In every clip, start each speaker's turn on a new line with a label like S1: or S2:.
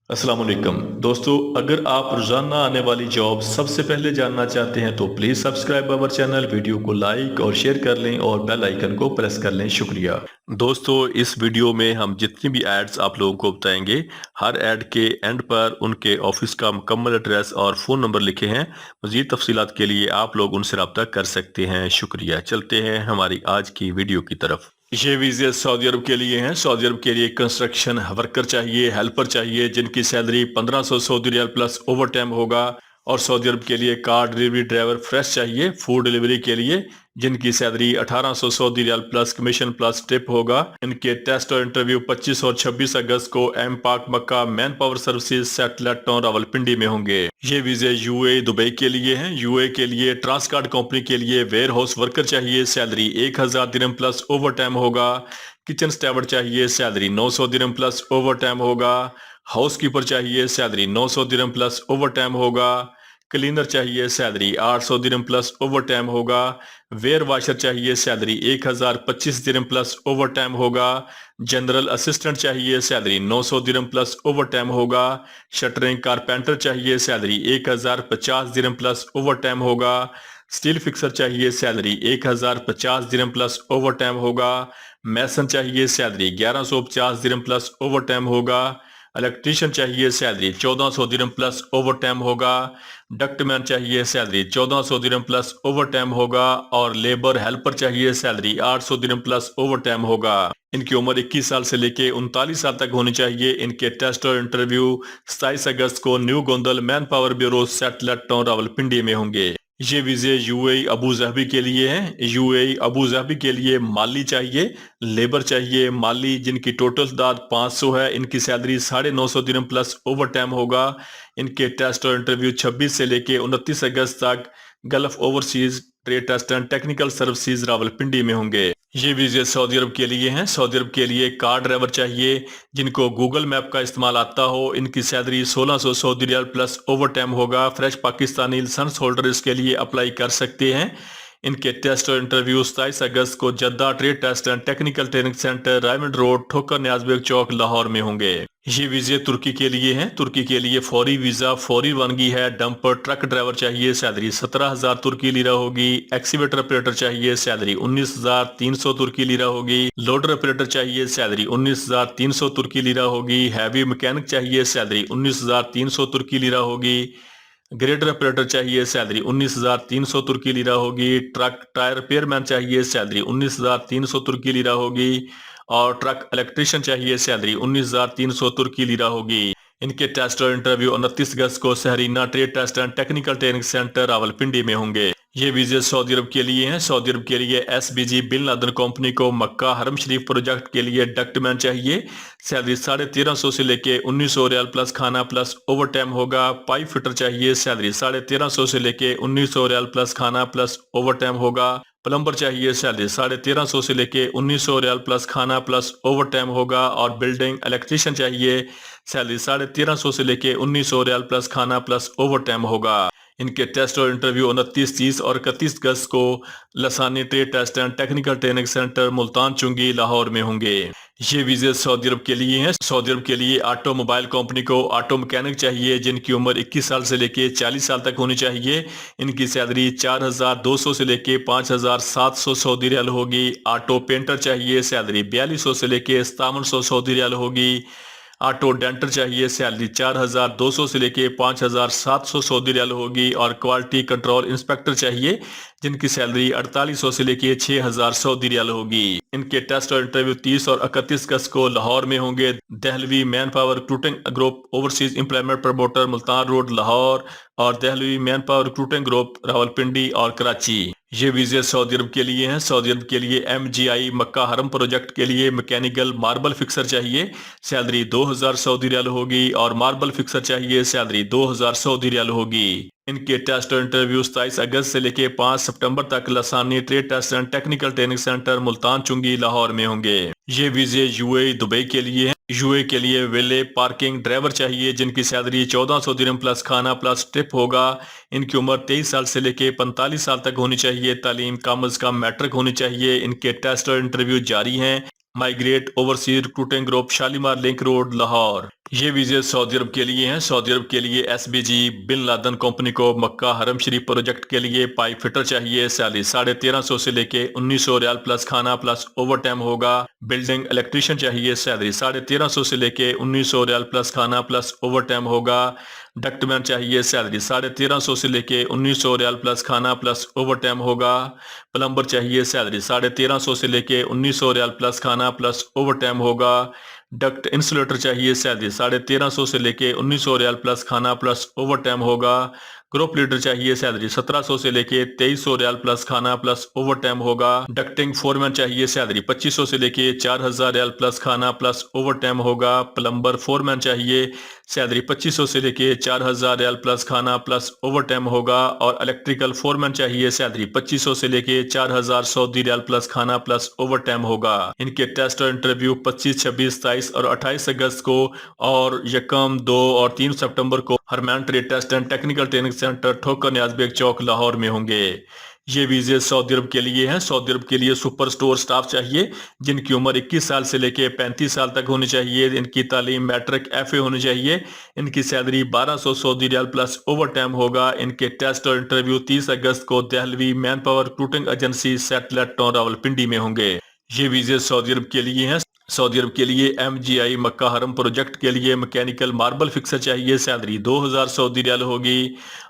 S1: السلام علیکم دوستو، اگر آپ روزانہ آنے والی جاب سب سے پہلے جاننا چاہتے ہیں تو please subscribe our channel, video کو لائک اور شیئر کر لیں اور بیل آئیکن کو پریس کر لیں۔ شکریہ دوستو، اس ویڈیو میں ہم جتنی بھی ایڈز آپ لوگوں کو بتائیں گے، ہر ایڈ کے اینڈ پر ان کے آفس کا مکمل ایڈریس اور فون نمبر لکھے ہیں۔ مزید تفصیلات کے لیے آپ لوگ ان سے رابطہ کر سکتے ہیں۔ شکریہ۔ چلتے ہیں ہماری آج کی ویڈیو کی طرف۔ یہ ویزے سعودی عرب کے لیے ہیں۔ سعودی عرب کے لیے کنسٹرکشن ورکر چاہیے، ہیلپر چاہیے جن کی سیلری 1500 سعودی ریال پلس اوور ٹائم ہوگا، اور سعودی عرب کے لیے کار ڈیلیوری ڈرائیور فریش چاہیے فوڈ ڈیلیوری کے لیے جن کی سیلری 1800 سعودی ریال پلس کمیشن پلس ٹپ ہوگا۔ ان کے ٹیسٹ اور انٹرویو 25 اور 26 اگست کو M Pak Makkah man power services satellite town Rawalpindi میں ہوں گے۔ یہ ویزے یو اے دبئی کے لیے ہیں۔ یو اے کے لیے ٹرانسکارڈ کمپنی کے لیے ویئر ہاؤس ورکر چاہیے، سیلری 1000 درہم پلس اوور ٹائم ہوگا۔ کچن سٹیورڈ چاہیے، سیلری 900 درہم پلس اوور ٹائم ہوگا۔ ہاؤس کیپر چاہیے، سیلری 900 درہم پلس اوور ٹائم ہوگا۔ کلینر چاہیے، سیلری 800 درہم پلس اوور ٹائم ہوگا۔ ویئر واشر چاہیے، سیلری 1025 درہم پلس اوور ٹائم ہوگا۔ جنرل اسسٹنٹ چاہیے، سیلری 900 درہم پلس اوور ٹائم ہوگا۔ شٹرنگ کارپینٹر چاہیے، سیلری 1050 درہم پلس اوور ٹائم ہوگا۔ سٹیل فکسر چاہیے، سیلری 1050 درہم پلس اوور ٹائم ہوگا۔ میسن چاہیے، سیلری 1150 درہم پلس اوور ٹائم ہوگا۔ الیکٹریشین چاہیے، سیلری 1400 درہم پلس اوور ٹائم ہوگا۔ ڈکٹ مین چاہیے، سیلری 1400 درہم پلس اوور ٹائم ہوگا، اور لیبر ہیلپر چاہیے، سیلری 800 درہم پلس اوور ٹائم ہوگا۔ ان کی عمر 21 سال سے لے کے 39 سال تک ہونی چاہیے۔ ان کے ٹیسٹ اور انٹرویو 27 اگست کو new Gondal man power bureau satellite town Rawalpindi میں ہوں گے۔ یہ ویزے یو اے ابو ظہبی کے لیے ہیں۔ یو اے ابو ظہبی کے لیے مالی چاہیے، لیبر چاہیے مالی جن کی ٹوٹل تعداد 500 ہے۔ ان کی سیلری 950 درہم پلس اوور ٹائم ہوگا۔ ان کے ٹیسٹ اور انٹرویو 26 سے لے کے 29 اگست تک Gulf overseas trade test and technical services Rawalpindi میں ہوں گے۔ یہ ویزے سعودی عرب کے لیے ہیں۔ سعودی عرب کے لیے کار ڈرائیور چاہیے جن کو گوگل میپ کا استعمال آتا ہو۔ ان کی سیلری 1600 سعودی ریال پلس اوور ٹائم ہوگا۔ فریش پاکستانی لائسنس ہولڈر اس کے لیے اپلائی کر سکتے ہیں۔ ان کے ٹیسٹ اور انٹرویو 27 اگست کو Jeddah trade test and technical training centre Raiwind road Thokar Niaz bag چوک لاہور میں ہوں گے۔ یہ ویزے ترکی کے لیے ہیں۔ ترکی کے لیے فوری ویزا فوری روانگی ہے۔ ڈمپر ٹرک ڈرائیور چاہیے، سیلری 17000 ترکی لیرہ ہوگی۔ ایکسیویٹر آپریٹر چاہیے، سیلری 19300 ترکی لیرہ ہوگی۔ لوڈر آپریٹر چاہیے، سیلری 19300 ترکی لیرہ ہوگی۔ ہیوی میکینک چاہیے، سیلری 19300 ترکی لیرہ ہوگی۔ گریڈر آپریٹر چاہیے، سیلری 19300 ترکی لیرہ ہوگی۔ ٹرک ٹائر ریپیئر مین چاہیے، سیلری 19300 ترکی لیرہ ہوگی، اور ٹرک الیکٹریشین چاہیے، سیلری 19300 ترکی لیرہ ہوگی۔ ان کے ٹیسٹ اور انٹرویو 29 اگست کو سہرینہ trade test and technical training center Rawalpindi میں ہوں گے۔ یہ ویزے سعودی عرب کے لیے ہیں۔ سعودی عرب کے لیے S B G Bin Laden company کو مکہ حرم شریف پروجیکٹ کے لیے ڈکٹ مین چاہیے، سیلری 1350 سے لے کے 1900 ریال پلس کھانا پلس اوور ٹائم ہوگا۔ پائپ فٹر چاہیے، سیلری 1350 سے لے کے 1900 ریال پلس کھانا پلس اوور ٹائم ہوگا۔ پلمبر چاہیے، سیلری 1350 سے لے کے 1900 ریال پلس کھانا پلس اوور ٹائم ہوگا، اور بلڈنگ الیکٹریشین چاہیے، سیلری 1350 سے لے کے 1900 ریال پلس کھانا پلس اوور ٹائم ہوگا۔ ان کے ٹیسٹ اور انٹرویو 29، 30 اور 31 اگست کو لسانی trade test and technical training centre Multan Chungi Lahore میں ہوں گے۔ یہ ویزے سعودی عرب کے لیے ہیں۔ سعودی عرب کے لیے آٹو موبائل کمپنی کو آٹو میکینک چاہیے جن کی عمر 21 سال سے لے کے 40 سال تک ہونی چاہیے۔ ان کی سیلری 4200 سے لے کے 5700 سعودی ریال ہوگی۔ آٹو پینٹر چاہیے، سیلری 4200 سے لے کے 5700 سعودی ریال ہوگی۔ آٹو ڈینٹر چاہیے، سیلری 4200 سے لے کے 5700 سعودی ریال ہوگی، اور کوالٹی کنٹرول انسپیکٹر چاہیے جن کی سیلری 4800 سے لے کے 6000 سعودی ریال ہوگی۔ ان کے ٹیسٹ اور انٹرویو 30 اور 31 اگست کو لاہور میں ہوں گے۔ Dehlvi man power recruiting group overseas employment promoter Multan road Lahore, اور Dehlvi man power recruiting group Rawalpindi اور کراچی۔ یہ ویزے سعودی عرب کے لیے ہیں۔ سعودی عرب کے لیے ایم جی آئی مکہ حرم پروجیکٹ کے لیے میکینیکل ماربل فکسر چاہیے، سیلری 2000 سعودی ریال ہوگی، اور ماربل فکسر چاہیے، سیلری 2000 سعودی ریال ہوگی۔ ان کے ٹیسٹ اور انٹرویو 27 اگست سے لے کے 5 سپٹمبر تک لسانی trade test and technical training centre Multan Chungi Lahore میں ہوں گے۔ یہ ویزے یو اے دبئی کے لیے ہیں۔ یو اے کے لیے ویلے پارکنگ ڈرائیور چاہیے جن کی سیلری 1400 درہم پلس کھانا پلس ٹپ ہوگا۔ ان کی عمر 23 سال سے لے کے 45 سال تک ہونی چاہیے۔ تعلیم کم از کم میٹرک ہونی چاہیے۔ ان کے ٹیسٹ اور انٹرویو جاری ہیں۔ Migrate overseas recruiting group Shalimar link road Lahore. یہ ویزے سعودی عرب کے لیے ہیں۔ سعودی عرب کے لیے SBG بن لادن کمپنی کو مکہ حرم شریف پروجیکٹ کے لیے پائپ فٹر چاہیے۔ سیلری 1350 سے لے کے 1900 ریال پلس کھانا پلس اوور ٹائم ہوگا۔ بلڈنگ الیکٹریشین چاہیے۔ سیلری 1350 سے لے کے 1900 ریال پلس کھانا پلس اوور ٹائم ہوگا۔ ڈکٹ مین چاہیے۔ سیلری 1350 سے لے کے 1900 ریال پلس کھانا پلس اوور ٹائم ہوگا۔ پلمبر چاہیے۔ سیلری 1350 سے لے کے 1900 ریال پلس کھانا پلس اوور ٹائم ہوگا۔ ڈکٹ انسولیٹر چاہیے۔ سیلری 1350 سے لے کے 1900 ریال پلس کھانا پلس اوور ٹائم ہوگا۔ گروپ لیڈر چاہیے۔ سیلری 1700 سے لے کے 2300 ریال پلس کھانا پلس اوور ٹائم ہوگا۔ ڈکٹنگ فورمین چاہیے۔ سیلری 2500 سے لے کے 4000 ریال پلس کھانا پلس اوور ٹائم ہوگا۔ پلمبر فورمین چاہیے۔ سیلری 2500 سے لے کے 4000 ریال پلس کھانا پلس اوور ٹائم ہوگا۔ اور الیکٹریکل فورمین چاہیے۔ سیلری 2500 سے لے کے 4000 سعودی ریال پلس کھانا پلس اوور ٹائم ہوگا۔ ان کے ٹیسٹ اور انٹرویو 25، 26، 27 اور 28 اگست کو اور 1، 2 اور 3 سپٹمبر کو ہرمین trade test and technical training centre Thokar Niaz bag چوک لاہور میں ہوں گے۔ یہ ویزے سعودی عرب کے لیے ہیں۔ سعودی عرب کے لیے سپر سٹور سٹاف چاہیے جن کی عمر 21 سال سے لے کے 35 سال تک ہونی چاہیے۔ ان کی تعلیم میٹرک FA ہونی چاہیے۔ ان کی سیلری 1200 سعودی ریال پلس اوور ٹائم ہوگا۔ ان کے ٹیسٹ اور انٹرویو 30 اگست کو Dehlvi man power recruiting agency satellite town Rawalpindi میں ہوں گے۔ یہ ویزے سعودی عرب کے لیے ہیں۔ سعودی عرب کے لیے MGI مکہ حرم پروجیکٹ کے لیے مکینیکل ماربل فکسر چاہیے۔ سیلری 2000 سعودی ریال ہوگی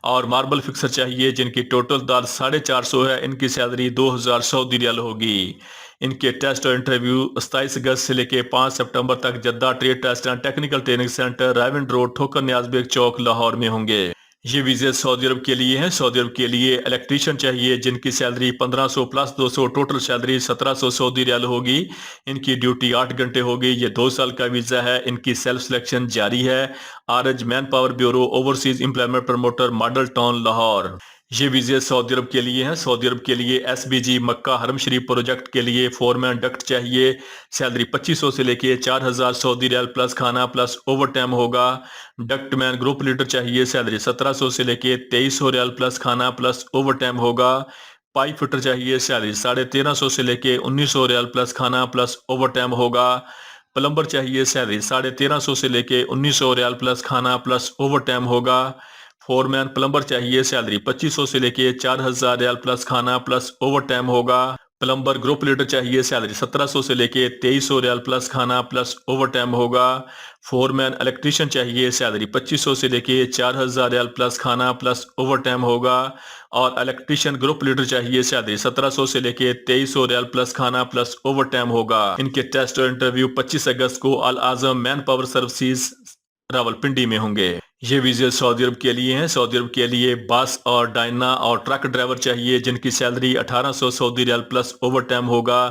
S1: اور ماربل فکسر چاہیے جن کی ٹوٹل دار 450 ہے۔ ان کی سیلری 2000 سعودی ریال ہوگی۔ ان کے ٹیسٹ اور انٹرویو 27 اگست سے لے کے 5 سپٹمبر تک Jeddah trade test and technical training centre Raiwind road Thokar Niaz bag چوک لاہور میں ہوں گے۔ یہ ویزے سعودی عرب کے لیے ہیں۔ سعودی عرب کے لیے الیکٹریشین چاہیے جن کی سیلری 1500 پلس 200 ٹوٹل سیلری 1700 سعودی ریال ہوگی۔ ان کی ڈیوٹی 8 گھنٹے ہوگی۔ یہ 2 سال کا ویزا ہے۔ ان کی سیلف سلیکشن جاری ہے۔ RH man power bureau overseas employment promoter model town Lahore. یہ ویزے سعودی عرب کے لیے ہیں۔ سعودی عرب کے لیے SBG مکہ حرم شریف پروجیکٹ کے لیے فورمین ڈکٹ چاہیے۔ سیلری 2500 سے لے کے 4000 سعودی ریال پلس کھانا پلس اوور ٹائم ہوگا۔ ڈکٹ مین گروپ لیڈر چاہیے۔ سیلری 1700 سے لے کے 2300 ریال پلس کھانا پلس اوور ٹائم ہوگا۔ پائپ فٹر چاہیے۔ سیلری 1350 سے لے کے 1900 ریال پلس کھانا پلس اوور ٹائم ہوگا۔ پلمبر چاہیے۔ سیلری 1350 سے لے کے 1900 ریال پلس کھانا پلس اوور ٹائم ہوگا۔ فورمین پلمبر چاہیے۔ سیلری 2500 سے لے کے 4000 ریال پلس کھانا پلس اوور ٹائم ہوگا۔ پلمبر گروپ لیڈر چاہیے۔ سیلری 1700 سے لے کے 2300 ریال پلس کھانا پلس اوور ٹائم ہوگا۔ فورمین الیکٹریشین چاہیے۔ سیلری 2500 سے لے کے 4000 ریال پلس کھانا پلس اوور ٹائم ہوگا۔ اور الیکٹریشین گروپ لیڈر چاہیے۔ سیلری 1700 سے لے کے 2300 ریال پلس کھانا پلس اوور ٹائم ہوگا۔ ان کے ٹیسٹ اور انٹرویو 25 اگست کو العظم مین پاور سروسز راولپنڈی میں ہوں گے۔ یہ ویزے سعودی عرب کے لیے ہیں۔ سعودی عرب کے لیے بس اور ڈائنا اور ٹرک ڈرائیور چاہیے جن کی سیلری 1800 سعودی ریال پلس اوور ٹائم ہوگا۔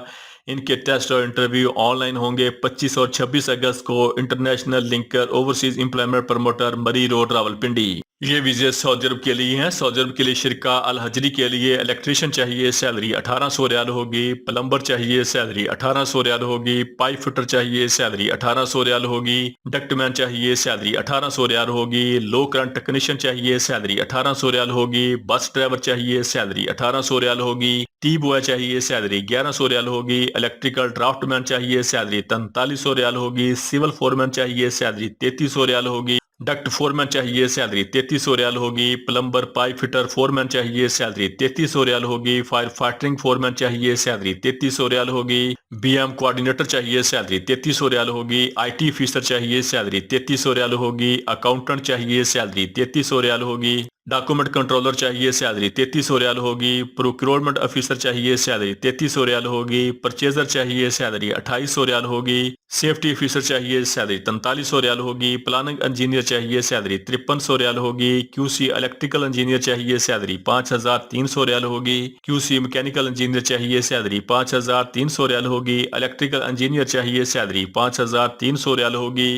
S1: ان کے ٹیسٹ اور انٹرویو آن لائن ہوں گے 25 اور 26 اگست کو international Linker overseas employment promoter Murree road Rawalpindi. یہ ویزے سعودی عرب کے لیے ہیں۔ سعودی عرب کے لیے شرکہ الحجری کے لیے الیکٹریشین چاہیے۔ سیلری 1800 ریال ہوگی۔ پلمبر چاہیے۔ سیلری 1800 ریال ہوگی۔ پائپ فٹر چاہیے۔ سیلری 1800 ریال ہوگی۔ ڈکٹ مین چاہیے۔ سیلری 1800 ریال ہوگی۔ لو کرنٹ ٹیکنیشین چاہیے۔ سیلری 1800 ریال ہوگی۔ بس ڈرائیور چاہیے۔ سیلری 1800 ریال ہوگی۔ ٹی بوائے چاہیے۔ سیلری 1100 ریال ہوگی۔ الیکٹریکل ڈرافٹ مین چاہیے۔ سیلری 4300 ریال ہوگی۔ سول فورمین چاہیے۔ سیلری 3300 ریال ہوگی۔ ڈکٹ فورمین چاہیے۔ سیلری 3300 ریال ہوگی۔ پلمبر پائپ فٹر فورمین چاہیے۔ سیلری 3300 ریال ہوگی۔ فائر فائٹنگ فورمین چاہیے۔ سیلری 3300 ریال ہوگی۔ BM کوارڈینیٹر چاہیے۔ سیلری 3300 ریال ہوگی۔ IT فیسر چاہیے۔ سیلری 3300 ریال ہوگی۔ اکاؤنٹنٹ چاہیے۔ سیلری 3300 ریال ہوگی۔ ڈاکومنٹ کنٹرولر چاہیے۔ سیلری 3300 ریال ہوگی۔ پروکیورمنٹ آفیسر چاہیے۔ سیلری 3300 ریال ہوگی۔ پرچیزر چاہیے۔ سیلری 2800 ریال ہوگی۔ سیفٹی آفیسر چاہیے۔ سیلری 4300 ریال ہوگی۔ پلاننگ انجینئر چاہیے۔ سیلری 5300 ریال ہوگی۔ QC الیکٹریکل انجینئر چاہیے۔ سیلری 5300 ریال ہوگی۔ QC میکینیکل انجینئر چاہیے۔ سیلری 5300 ریال ہوگی۔ الیکٹریکل انجینئر چاہیے۔ سیلری 5300 ریال ہوگی۔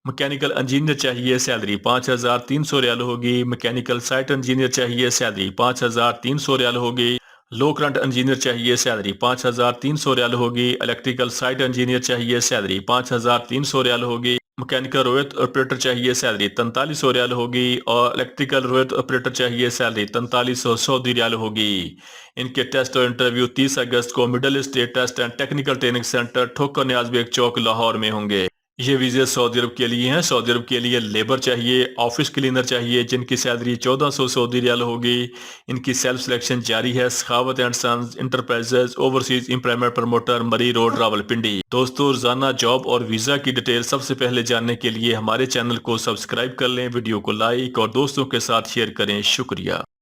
S1: مکینیکل انجینئر چاہیے۔ سیلری 5300 ریال ہوگی۔ مکینیکل سائٹ انجینئر چاہیے۔ سیلری 5300 ریال ہوگی۔ لو کرنٹ انجینئر چاہیے۔ سیلری 5300 ریال ہوگی۔ الیکٹریکل سائٹ انجینئر چاہیے۔ سیلری 5300 ریال ہوگی۔ مکینیکل رویت آپریٹر چاہیے۔ سیلری 4300 ریال ہوگی۔ اور الیکٹریکل رویت آپریٹر چاہیے۔ سیلری 4300 سعودی ریال ہوگی۔ ان کے ٹیسٹ اور انٹرویو 30 اگست کو middle state test and technical training centre Thokar Niaz bag چوک لاہور میں ہوں گے۔ یہ ویزے سعودی عرب کے لیے ہیں۔ سعودی عرب کے لیے لیبر چاہیے، آفس کلینر چاہیے جن کی سیلری 1400 سعودی ریال ہوگی۔ ان کی سیلف سلیکشن جاری ہے۔ Sakhawat and sons enterprises overseas employment promoter Murree road Rawalpindi. دوستو روزانہ جاب اور ویزا کی ڈیٹیل سب سے پہلے جاننے کے لیے ہمارے چینل کو سبسکرائب کر لیں، ویڈیو کو لائک اور دوستوں کے ساتھ شیئر کریں۔ شکریہ۔